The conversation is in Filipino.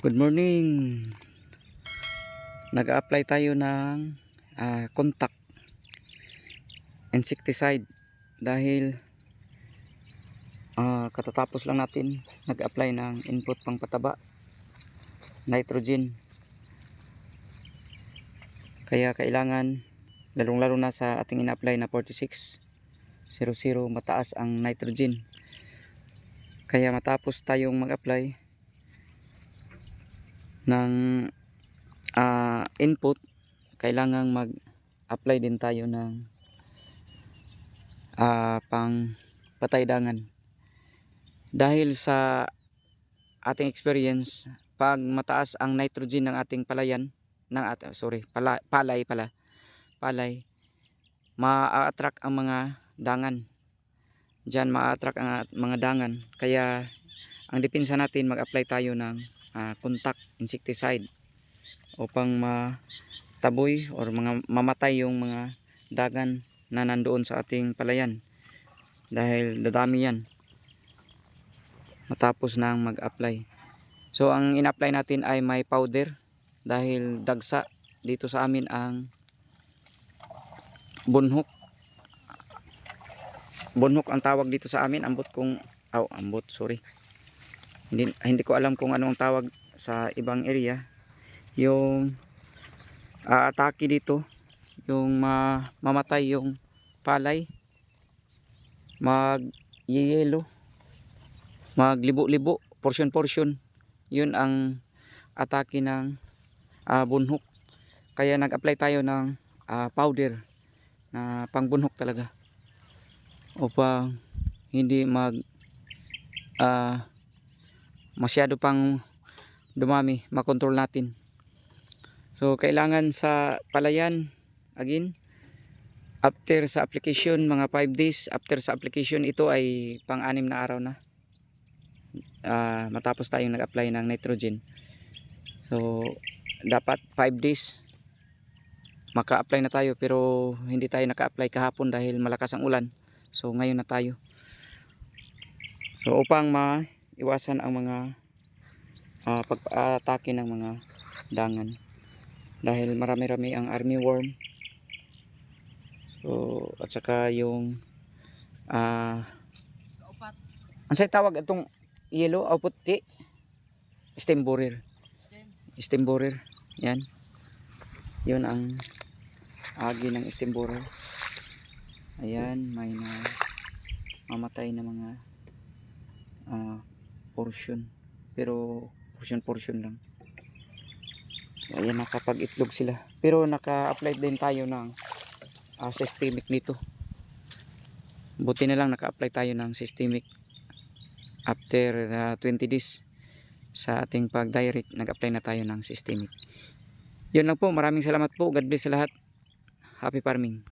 Good morning. Nag-a-apply tayo ng contact insecticide dahil katatapos lang natin nag-apply ng input pang pataba, nitrogen. Kaya kailangan, lalong-lalo na sa ating ina-apply na 4600, mataas ang nitrogen. Kaya matapos tayong mag-apply ng input, kailangang mag-apply din tayo ng pang patay dangan. Dahil sa ating experience, pag mataas ang nitrogen ng ating palay, ma-attract ang mga dangan. Diyan ma-attract ang mga dangan. Kaya ang depensa natin, mag-apply tayo ng contact insecticide upang mataboy or mamatay yung mga dagan na nandoon sa ating palayan, dahil dadami yan matapos nang mag-apply. So ang in-apply natin ay may powder, dahil dagsa dito sa amin ang bunhok ang tawag dito sa amin. Hindi ko alam kung ano ang tawag sa ibang area. Yung atake dito, yung mamatay yung palay, mag-yellow, maglibo-libo, portion, yun ang atake ng bunhok. Kaya nag-apply tayo ng powder na pangbunhok talaga, upang hindi masyado pang dumami, makontrol natin. So kailangan sa palayan, again, after sa application, mga 5 days after sa application, ito ay pang-6 na araw na matapos tayong nag-apply ng nitrogen. So dapat 5 days maka-apply na tayo, pero hindi tayo naka-apply kahapon dahil malakas ang ulan. So ngayon na tayo. So upang maiwasan ang mga pag-atake ng mga dangan, dahil marami-rami ang armyworm. So at saka yung ang say tawag itong yellow o puti, stem borer. Yan. Yun ang agi ng stem borer. Ayan, may mamatay na mga portion, pero portion lang. Ayan, nakapag-itlog sila, pero naka-apply din tayo ng systemic nito. Buti na lang naka-apply tayo ng systemic after 20 days sa ating pag-direct. Nag-apply na tayo ng systemic. Yun lang po, maraming salamat po. God bless sa lahat. Happy farming.